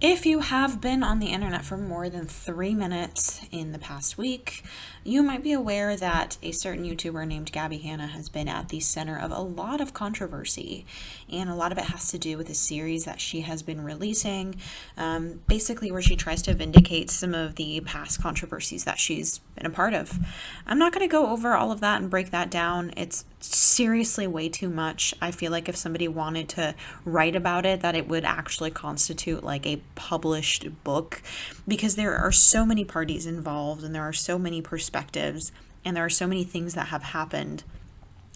If you have been on the internet for more than 3 minutes in the past week, you might be aware that a certain YouTuber named Gabby Hanna has been at the center of a lot of controversy. And a lot of it has to do with a series that she has been releasing, basically, where she tries to vindicate some of the past controversies that she's been a part of. I'm not going to go over all of that and break that down. It's seriously way too much. I feel like if somebody wanted to write about it, that it would actually constitute like a published book, because there are so many parties involved and there are so many perspectives and there are so many things that have happened,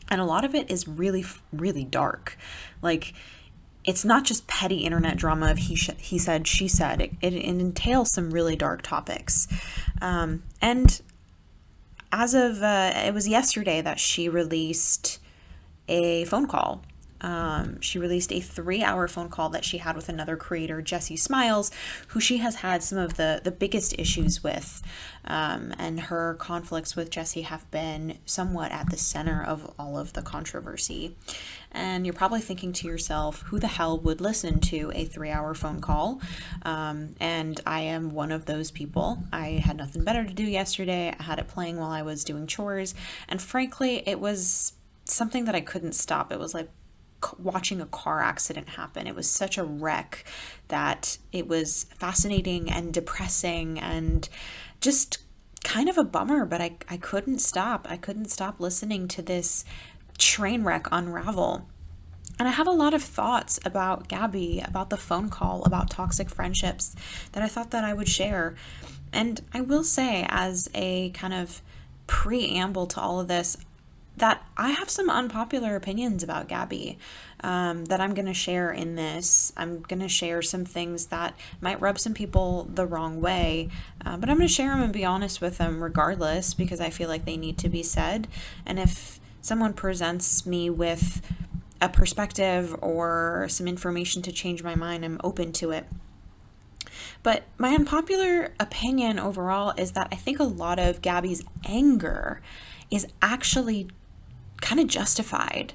and a lot of it is really really dark. Like, it's not just petty internet drama of he said, she said. It entails some really dark topics. And as of, it was yesterday that she released a phone call. She released a 3-hour phone call that she had with another creator, Jessi Smiles, who she has had some of the biggest issues with. And her conflicts with Jessi have been somewhat at the center of all of the controversy. And you're probably thinking to yourself, who the hell would listen to a 3-hour phone call? And I am one of those people. I had nothing better to do yesterday. I had it playing while I was doing chores. And frankly, it was something that I couldn't stop. It was like watching a car accident happen. It was such a wreck that it was fascinating and depressing and just kind of a bummer, but I couldn't stop. I couldn't stop listening to this train wreck unravel. And I have a lot of thoughts about Gabby, about the phone call, about toxic friendships that I thought that I would share. And I will say, as a kind of preamble to all of this, that I have some unpopular opinions about Gabby that I'm going to share in this. I'm going to share some things that might rub some people the wrong way, but I'm going to share them and be honest with them regardless, because I feel like they need to be said. And if someone presents me with a perspective or some information to change my mind, I'm open to it. But my unpopular opinion overall is that I think a lot of Gabby's anger is actually kind of justified.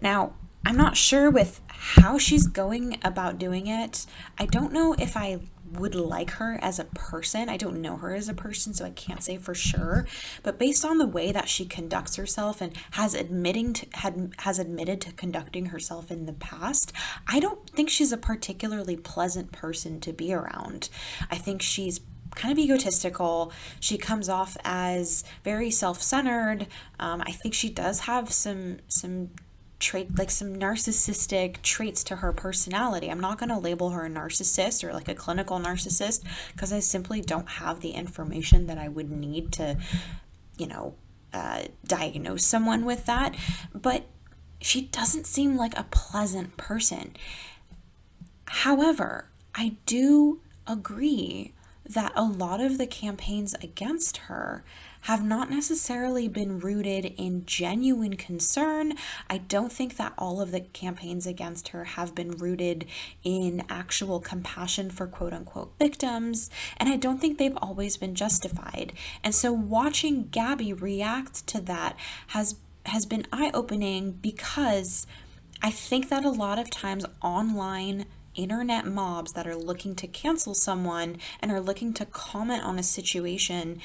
Now, I'm not sure with how she's going about doing it. I don't know if I would like her as a person. I don't know her as a person, so I can't say for sure. But based on the way that she conducts herself and has admitted to conducting herself in the past, I don't think she's a particularly pleasant person to be around. I think she's kind of egotistical. She comes off as very self-centered. I think she does have some trait, like some narcissistic traits to her personality. I'm not going to label her a narcissist or like a clinical narcissist, because I simply don't have the information that I would need to, diagnose someone with that. But she doesn't seem like a pleasant person. However, I do agree that a lot of the campaigns against her have not necessarily been rooted in genuine concern. I don't think that all of the campaigns against her have been rooted in actual compassion for quote unquote victims, and I don't think they've always been justified. And so watching Gabby react to that has been eye-opening, because I think that a lot of times online internet mobs that are looking to cancel someone and are looking to comment on a situation,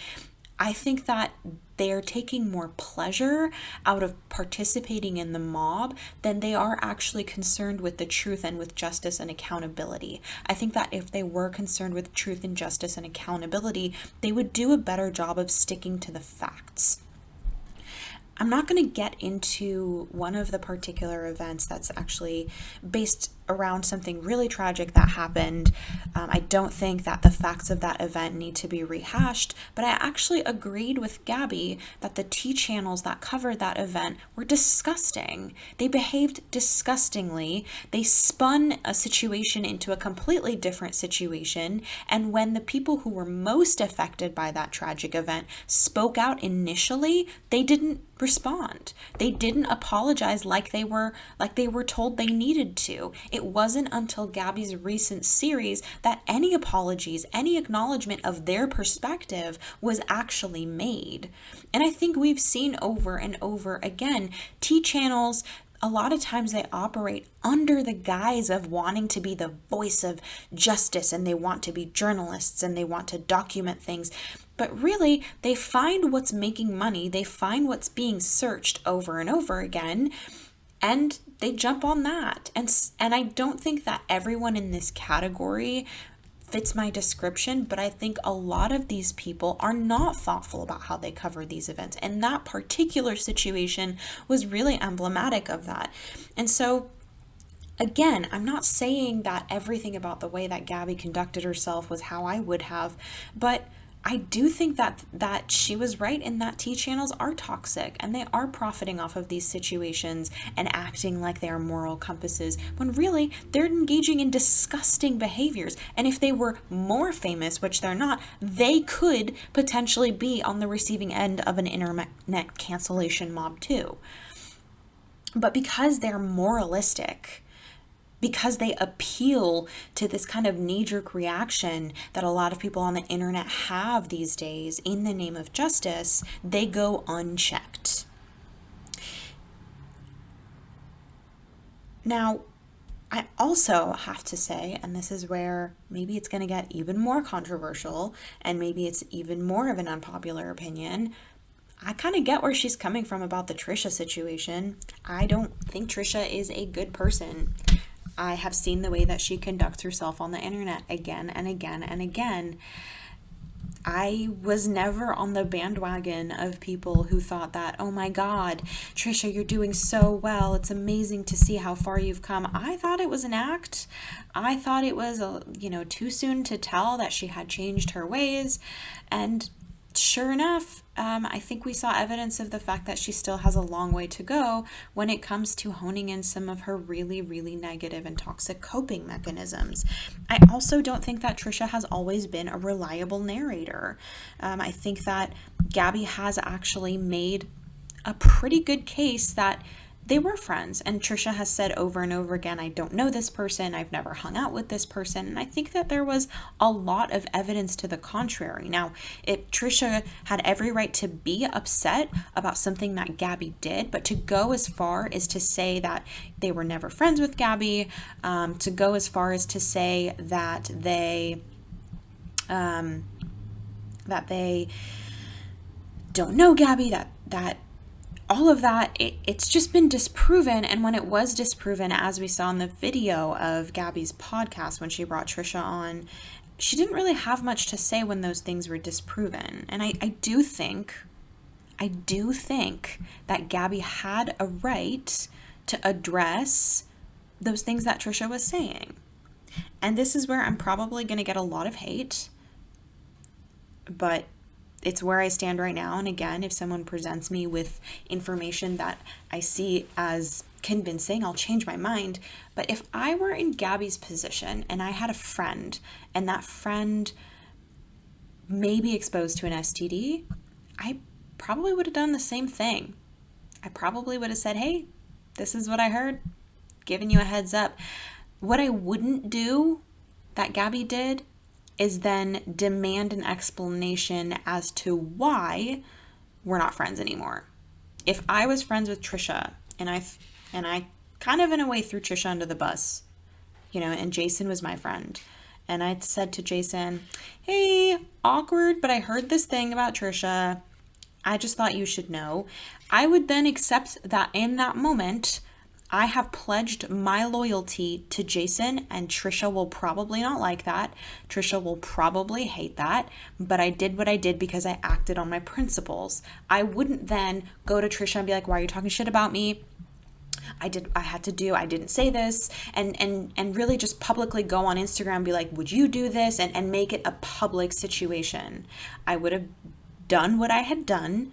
I think that they're taking more pleasure out of participating in the mob than they are actually concerned with the truth and with justice and accountability. I think that if they were concerned with truth and justice and accountability, they would do a better job of sticking to the facts. I'm not going to get into one of the particular events that's actually based around something really tragic that happened. I don't think that the facts of that event need to be rehashed, but I actually agreed with Gabby that the T channels that covered that event were disgusting. They behaved disgustingly. They spun a situation into a completely different situation, and when the people who were most affected by that tragic event spoke out initially, they didn't respond. They didn't apologize like they were told they needed to. It wasn't until Gabby's recent series that any apologies, any acknowledgement of their perspective was actually made. And I think we've seen over and over again T channels a lot of times they operate under the guise of wanting to be the voice of justice, and they want to be journalists, and they want to document things. But really, they find what's making money, they find what's being searched over and over again, and they jump on that. And I don't think that everyone in this category fits my description, but I think a lot of these people are not thoughtful about how they cover these events. And that particular situation was really emblematic of that. And so, again, I'm not saying that everything about the way that Gabby conducted herself was how I would have, but I do think that she was right in that tea channels are toxic, and they are profiting off of these situations and acting like they are moral compasses when really they're engaging in disgusting behaviors. And if they were more famous, which they're not, they could potentially be on the receiving end of an internet cancellation mob too. But because they're moralistic, because they appeal to this kind of knee-jerk reaction that a lot of people on the internet have these days in the name of justice, they go unchecked. Now, I also have to say, and this is where maybe it's going to get even more controversial, and maybe it's even more of an unpopular opinion, I kind of get where she's coming from about the Trisha situation. I don't think Trisha is a good person. I have seen the way that she conducts herself on the internet again and again and again. I was never on the bandwagon of people who thought that, oh my God, Trisha, you're doing so well. It's amazing to see how far you've come. I thought it was an act. I thought it was, too soon to tell that she had changed her ways. And sure enough, I think we saw evidence of the fact that she still has a long way to go when it comes to honing in some of her really, really negative and toxic coping mechanisms. I also don't think that Trisha has always been a reliable narrator. I think that Gabby has actually made a pretty good case that they were friends, and Trisha has said over and over again, I don't know this person, I've never hung out with this person, and I think that there was a lot of evidence to the contrary. Now, Trisha had every right to be upset about something that Gabby did, but to go as far as to say that they were never friends with Gabby, to go as far as to say that they don't know Gabby, that all of that, it's just been disproven. And when it was disproven, as we saw in the video of Gabby's podcast when she brought Trisha on, she didn't really have much to say when those things were disproven. And I do think that Gabby had a right to address those things that Trisha was saying. And this is where I'm probably going to get a lot of hate, but it's where I stand right now. And again, if someone presents me with information that I see as convincing, I'll change my mind. But if I were in Gabby's position and I had a friend, and that friend may be exposed to an STD, I probably would have done the same thing. I probably would have said, hey, this is what I heard, giving you a heads up. What I wouldn't do that Gabby did is then demand an explanation as to why we're not friends anymore. If I was friends with Trisha, and I kind of in a way threw Trisha under the bus, and Jason was my friend, and I said to Jason, hey, awkward, but I heard this thing about Trisha. I just thought you should know. I would then accept that in that moment, I have pledged my loyalty to Jason, and Trisha will probably not like that. Trisha will probably hate that, but I did what I did because I acted on my principles. I wouldn't then go to Trisha and be like, why are you talking shit about me? I didn't say this, and really just publicly go on Instagram and be like, would you do this? And make it a public situation. I would have done what I had done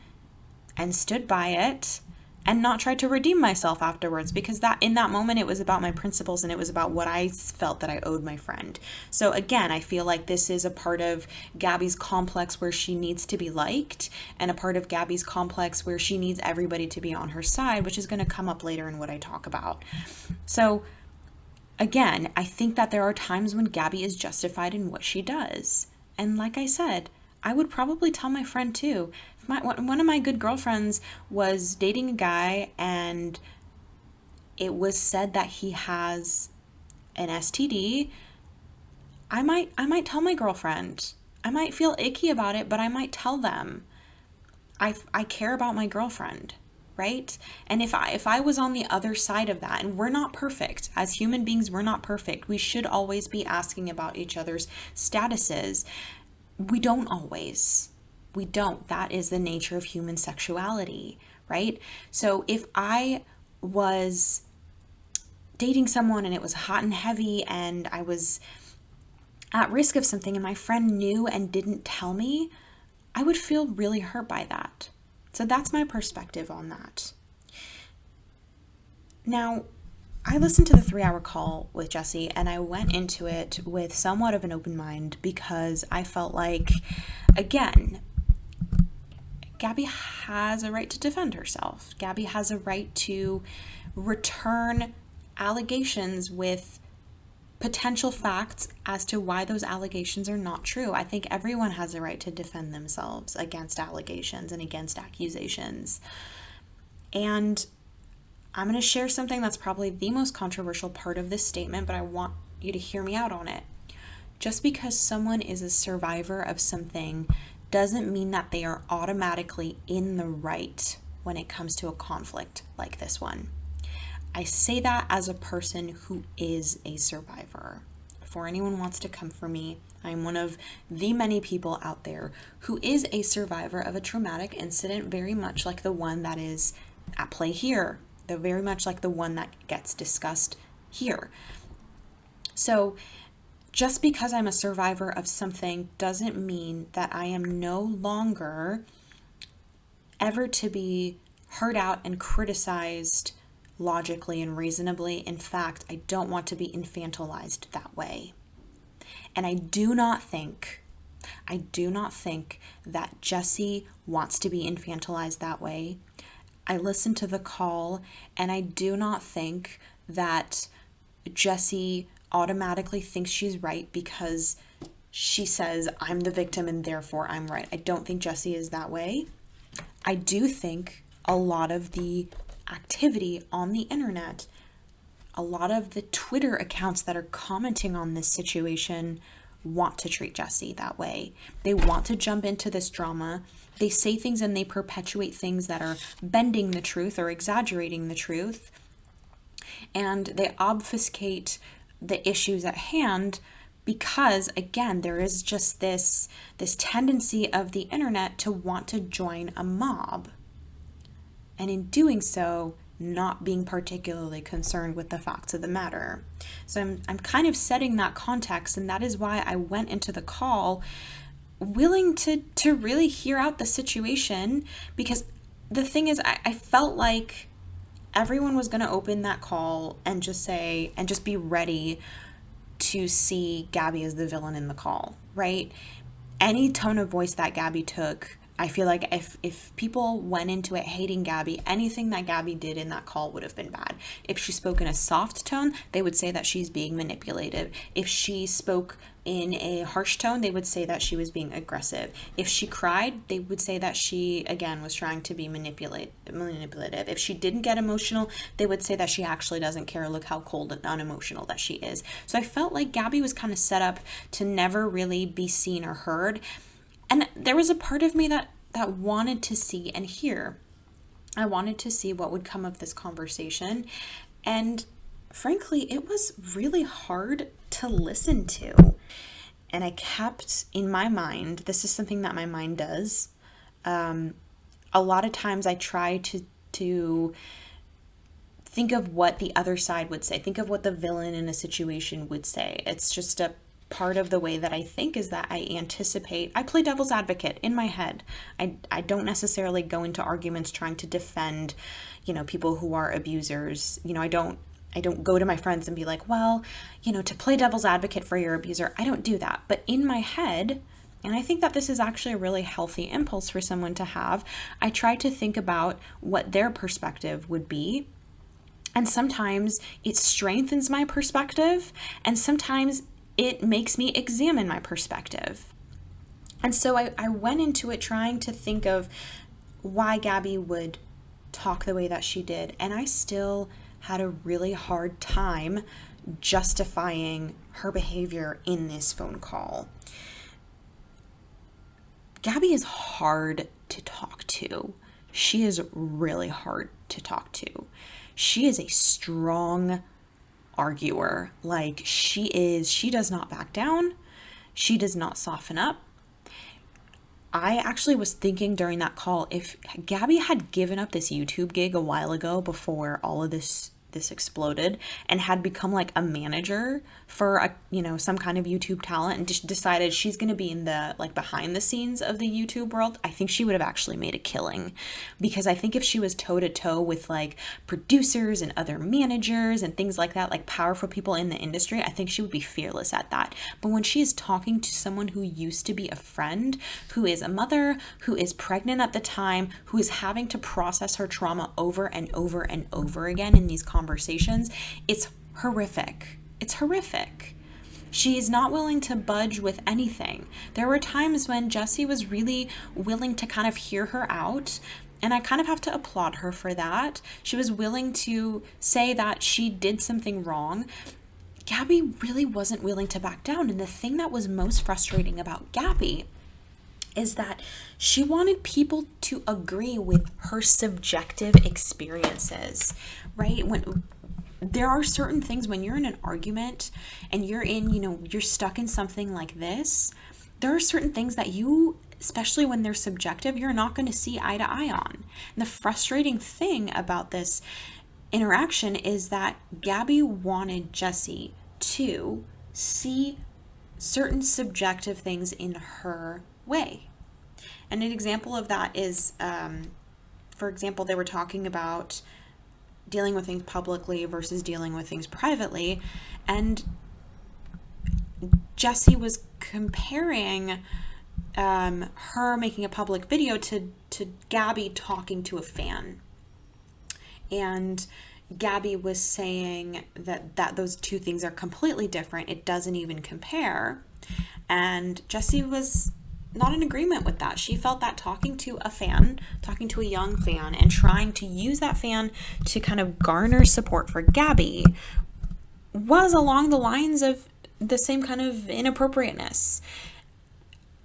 and stood by it, and not try to redeem myself afterwards, because that in that moment it was about my principles and it was about what I felt that I owed my friend. So again, I feel like this is a part of Gabby's complex where she needs to be liked, and a part of Gabby's complex where she needs everybody to be on her side, which is going to come up later in what I talk about. So again, I think that there are times when Gabby is justified in what she does. And like I said, I would probably tell my friend too. One of my good girlfriends was dating a guy, and it was said that he has an STD, I might tell my girlfriend. I might feel icky about it, but I might tell them. I care about my girlfriend, right? And if I was on the other side of that, and we're not perfect. As human beings, we're not perfect. We should always be asking about each other's statuses. We don't always. We don't. That is the nature of human sexuality, right? So if I was dating someone and it was hot and heavy and I was at risk of something and my friend knew and didn't tell me, I would feel really hurt by that. So that's my perspective on that. Now, I listened to the 3-hour call with Jessi and I went into it with somewhat of an open mind because I felt like, again, Gabby has a right to defend herself. Gabby has a right to return allegations with potential facts as to why those allegations are not true. I think everyone has a right to defend themselves against allegations and against accusations. And I'm going to share something that's probably the most controversial part of this statement, but I want you to hear me out on it. Just because someone is a survivor of something doesn't mean that they are automatically in the right when it comes to a conflict like this one. I say that as a person who is a survivor. Before anyone wants to come for me, I'm one of the many people out there who is a survivor of a traumatic incident, very much like the one that is at play here, very much like the one that gets discussed here. So just because I'm a survivor of something doesn't mean that I am no longer ever to be heard out and criticized logically and reasonably. In fact, I don't want to be infantilized that way. And I do not think that Jessi wants to be infantilized that way. I listened to the call and I do not think that Jessi automatically thinks she's right because she says, I'm the victim and therefore I'm right. I don't think Jessi is that way. I do think a lot of the activity on the internet, a lot of the Twitter accounts that are commenting on this situation want to treat Jessi that way. They want to jump into this drama. They say things and they perpetuate things that are bending the truth or exaggerating the truth. And they obfuscate the issues at hand because, again, there is just this tendency of the internet to want to join a mob. And in doing so, not being particularly concerned with the facts of the matter. So I'm kind of setting that context, and that is why I went into the call willing to really hear out the situation, because the thing is, I felt like everyone was going to open that call and just be ready to see Gabby as the villain in the call, right? Any tone of voice that Gabby took, I feel like if people went into it hating Gabby, anything that Gabby did in that call would have been bad. If she spoke in a soft tone, they would say that she's being manipulative. If she spoke in a harsh tone, they would say that she was being aggressive. If she cried, they would say that she, again, was trying to be manipulative. If she didn't get emotional, they would say that she actually doesn't care. Look how cold and unemotional that she is. So I felt like Gabby was kind of set up to never really be seen or heard. And there was a part of me that wanted to see and hear. I wanted to see what would come of this conversation. And frankly, it was really hard to listen to. And I kept in my mind, this is something that my mind does. A lot of times I try to think of what the other side would say. Think of what the villain in a situation would say. It's just a part of the way that I think, is that I play devil's advocate in my head. I don't necessarily go into arguments trying to defend, people who are abusers. I don't go to my friends and be like, well, to play devil's advocate for your abuser. I don't do that. But in my head, and I think that this is actually a really healthy impulse for someone to have, I try to think about what their perspective would be. And sometimes it strengthens my perspective, and sometimes it makes me examine my perspective. And so I went into it trying to think of why Gabby would talk the way that she did. And I still had a really hard time justifying her behavior in this phone call. Gabby is hard to talk to. She is really hard to talk to. She is a strong arguer. Like, she does not back down. She does not soften up. I actually was thinking during that call, if Gabby had given up this YouTube gig a while ago before all of this exploded and had become like a manager for some kind of YouTube talent and just decided she's going to be in the like behind the scenes of the YouTube world, I think she would have actually made a killing. Because I think if she was toe to toe with like producers and other managers and things like that, like powerful people in the industry, I think she would be fearless at that. But when she is talking to someone who used to be a friend, who is a mother, who is pregnant at the time, who is having to process her trauma over and over and over again in these conversations, it's horrific. It's horrific. She is not willing to budge with anything. There were times when Jessi was really willing to kind of hear her out, and I kind of have to applaud her for that. She was willing to say that she did something wrong. Gabby really wasn't willing to back down, and the thing that was most frustrating about Gabby is that she wanted people to agree with her subjective experiences, right? When there are certain things when you're in an argument and you're stuck in something like this, there are certain things that you, especially when they're subjective, you're not going to see eye to eye on. And the frustrating thing about this interaction is that Gabby wanted Jessi to see certain subjective things in her way. And an example of that is, for example, they were talking about dealing with things publicly versus dealing with things privately. And Jessi was comparing her making a public video to Gabby talking to a fan. And Gabby was saying that those two things are completely different. It doesn't even compare. And Jessi was not in agreement with that. She felt that talking to a young fan, and trying to use that fan to kind of garner support for Gabby was along the lines of the same kind of inappropriateness.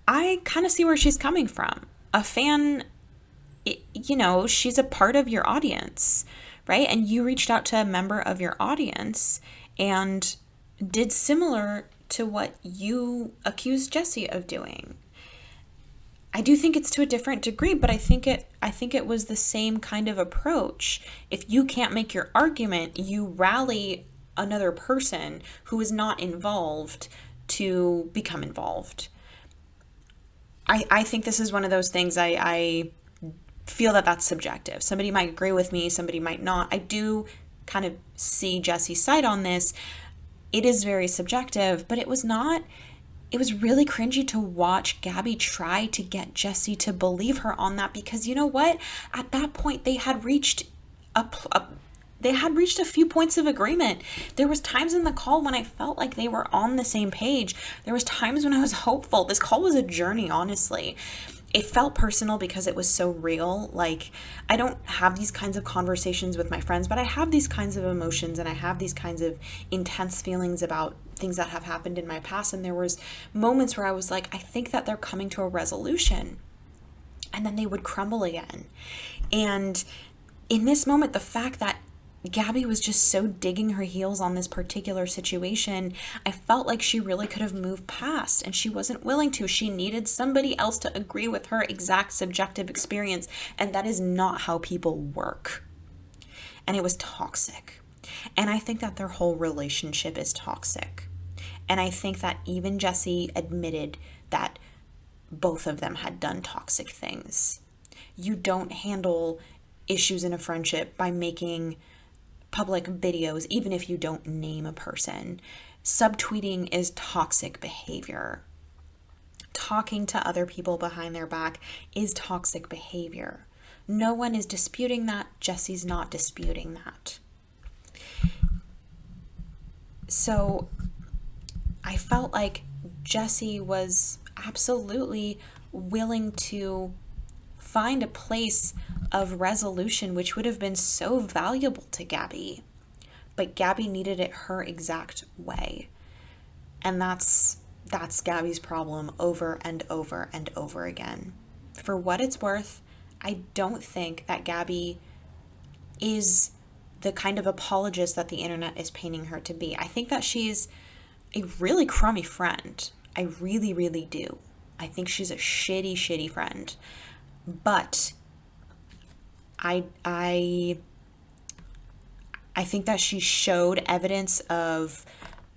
I kind of see where she's coming from. A fan, she's a part of your audience, right? And you reached out to a member of your audience and did similar to what you accused Jessi of doing. I do think it's to a different degree, but I think it was the same kind of approach. If you can't make your argument, you rally another person who is not involved to become involved. I think this is one of those things I feel that's subjective. Somebody might agree with me, somebody might not. I do kind of see Jessi's side on this. It is very subjective, but it was really cringy to watch Gabby try to get Jessi to believe her on that, because you know what? At that point, they had reached a few points of agreement. There was times in the call when I felt like they were on the same page. There was times when I was hopeful. This call was a journey, honestly. It felt personal because it was so real. Like, I don't have these kinds of conversations with my friends, but I have these kinds of emotions and I have these kinds of intense feelings about things that have happened in my past. And there was moments where I was like, I think that they're coming to a resolution, and then they would crumble again. And in this moment, the fact that Gabby was just so digging her heels on this particular situation, I felt like she really could have moved past, and she wasn't willing to. She needed somebody else to agree with her exact subjective experience, and that is not how people work. And it was toxic. And I think that their whole relationship is toxic. And I think that even Jessi admitted that both of them had done toxic things. You don't handle issues in a friendship by making public videos, even if you don't name a person. Subtweeting is toxic behavior. Talking to other people behind their back is toxic behavior. No one is disputing that. Jessi's not disputing that. So I felt like Jessi was absolutely willing to find a place of resolution, which would have been so valuable to Gabby. but Gabby needed it her exact way. And that's Gabby's problem over and over and over again. For what it's worth, I don't think that Gabby is the kind of apologist that the internet is painting her to be. I think that she's a really crummy friend. I really, really do. I think she's a shitty, shitty friend. But I think that she showed evidence of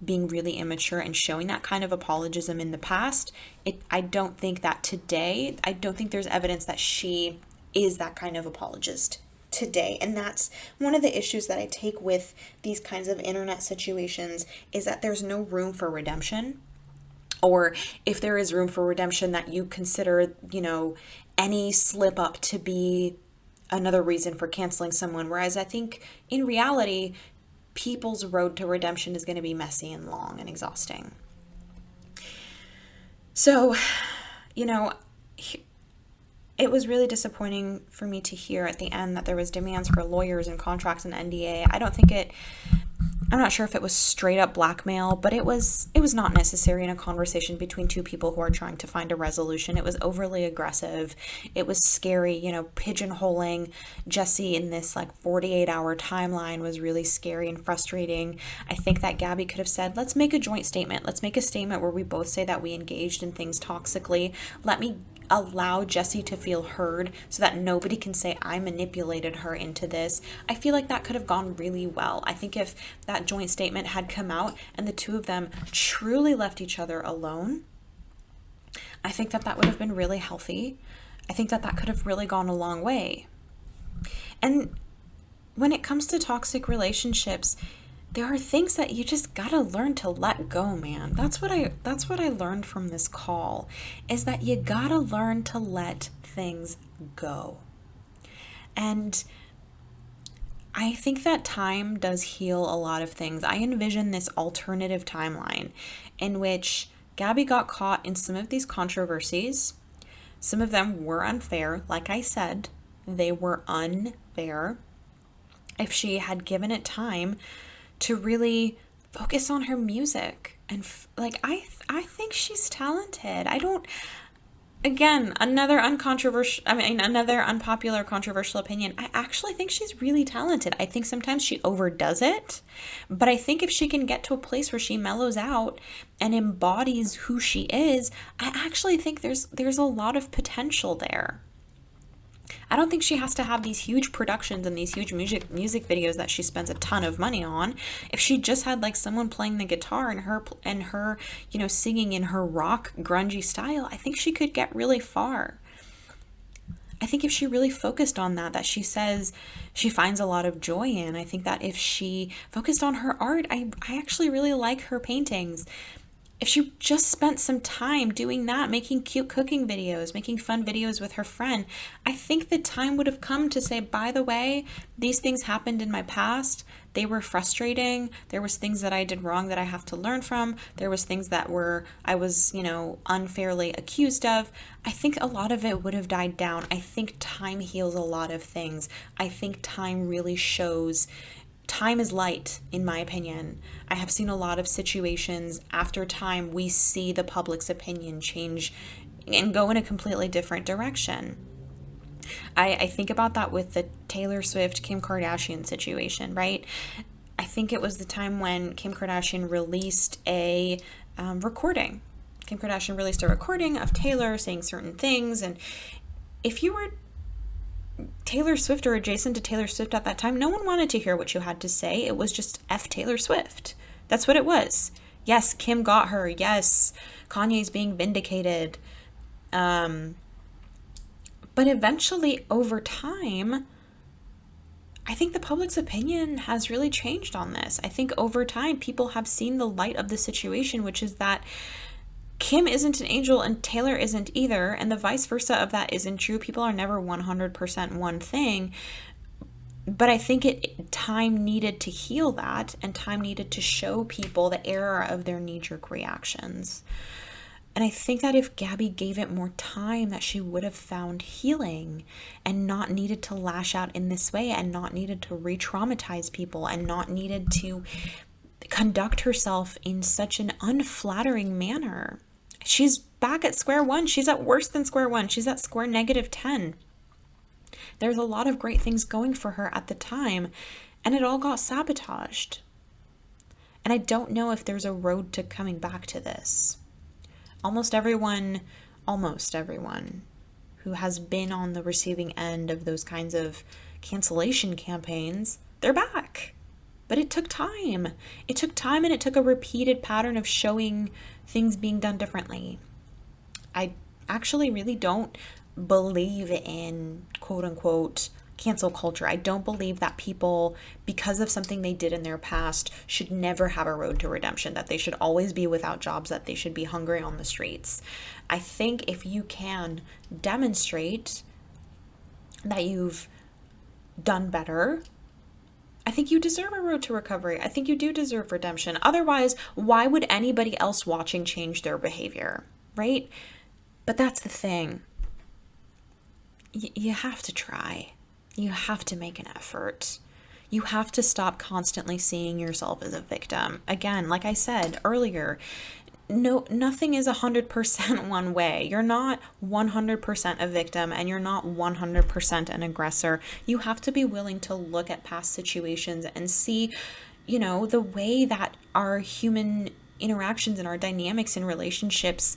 being really immature and showing that kind of apologism in the past. I don't think that today, I don't think there's evidence that she is that kind of apologist today. And that's one of the issues that I take with these kinds of internet situations, is that there's no room for redemption. Or if there is room for redemption, that you consider, any slip up to be another reason for canceling someone. Whereas I think in reality, people's road to redemption is going to be messy and long and exhausting. So, it was really disappointing for me to hear at the end that there was demands for lawyers and contracts and NDA. I'm not sure if it was straight up blackmail, but it was not necessary in a conversation between two people who are trying to find a resolution. It was overly aggressive. It was scary, pigeonholing Jessi in this 48-hour timeline was really scary and frustrating. I think that Gabby could have said, let's make a joint statement. Let's make a statement where we both say that we engaged in things toxically. Let me allow Jessi to feel heard so that nobody can say I manipulated her into this. I feel like that could have gone really well. I think if that joint statement had come out and the two of them truly left each other alone, I think that would have been really healthy. I think that could have really gone a long way. And when it comes to toxic relationships, there are things that you just gotta learn to let go, man. That's what I learned from this call, is that you gotta learn to let things go. And I think that time does heal a lot of things. I envision this alternative timeline in which Gabby got caught in some of these controversies. Some of them were unfair. Like I said, they were unfair. If she had given it time to really focus on her music. And I think she's talented. Another unpopular controversial opinion. I actually think she's really talented. I think sometimes she overdoes it, but I think if she can get to a place where she mellows out and embodies who she is, I actually think there's a lot of potential there. I don't think she has to have these huge productions and these huge music videos that she spends a ton of money on. If she just had someone playing the guitar and her singing in her rock grungy style, I think she could get really far. I think if she really focused on that she says she finds a lot of joy in, I think that if she focused on her art, I actually really like her paintings. If she just spent some time doing that, making cute cooking videos, making fun videos with her friend, I think the time would have come to say, by the way, these things happened in my past. They were frustrating. There was things that I did wrong that I have to learn from. There was things that I was unfairly accused of. I think a lot of it would have died down. I think time heals a lot of things. I think time really shows. Time is light, in my opinion. I have seen a lot of situations after time we see the public's opinion change and go in a completely different direction. I think about that with the Taylor Swift, Kim Kardashian situation, right? I think it was the time when Kim Kardashian released a recording. Kim Kardashian released a recording of Taylor saying certain things, and if you were Taylor Swift or adjacent to Taylor Swift at that time, no one wanted to hear what you had to say. It was just F Taylor Swift. That's what it was. Yes, Kim got her. Yes, Kanye's being vindicated. But eventually, over time, I think the public's opinion has really changed on this. I think over time, people have seen the light of the situation, which is that Kim isn't an angel and Taylor isn't either, and the vice versa of that isn't true. People are never 100% one thing, but I think time needed to heal that, and time needed to show people the error of their knee-jerk reactions. And I think that if Gabby gave it more time, that she would have found healing and not needed to lash out in this way, and not needed to re-traumatize people, and not needed to conduct herself in such an unflattering manner. She's back at square one. She's at worse than square one. She's at square -10. There's a lot of great things going for her at the time, and it all got sabotaged. And I don't know if there's a road to coming back to this. Almost everyone who has been on the receiving end of those kinds of cancellation campaigns, they're back. But it took time. It took time, and it took a repeated pattern of showing things being done differently. I actually really don't believe in quote unquote cancel culture. I don't believe that people, because of something they did in their past, should never have a road to redemption, that they should always be without jobs, that they should be hungry on the streets. I think if you can demonstrate that you've done better, I think you deserve a road to recovery. I think you do deserve redemption. Otherwise, why would anybody else watching change their behavior, right? But that's the thing. You have to try. You have to make an effort. You have to stop constantly seeing yourself as a victim. Again, like I said earlier, nothing is 100% one way. You're not 100% a victim, and you're not 100% an aggressor. You have to be willing to look at past situations and see, the way that our human interactions and our dynamics in relationships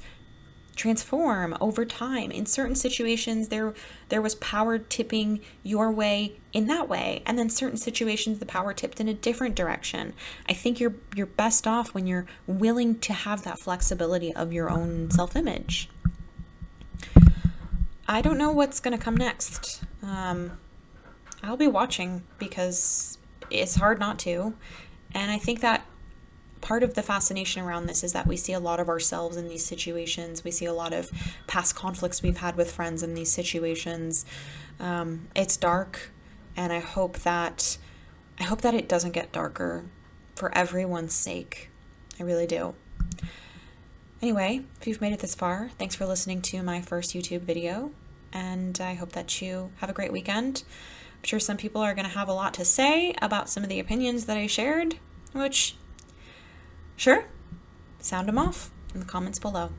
transform over time. In certain situations, there was power tipping your way in that way, and then certain situations the power tipped in a different direction. I think you're best off when you're willing to have that flexibility of your own self-image. I don't know what's going to come next. I'll be watching, because it's hard not to, and I think that part of the fascination around this is that we see a lot of ourselves in these situations. We see a lot of past conflicts we've had with friends in these situations. It's dark, and I hope that it doesn't get darker for everyone's sake. I really do. Anyway, if you've made it this far, thanks for listening to my first YouTube video, and I hope that you have a great weekend. I'm sure some people are going to have a lot to say about some of the opinions that I shared, which, sure, sound them off in the comments below.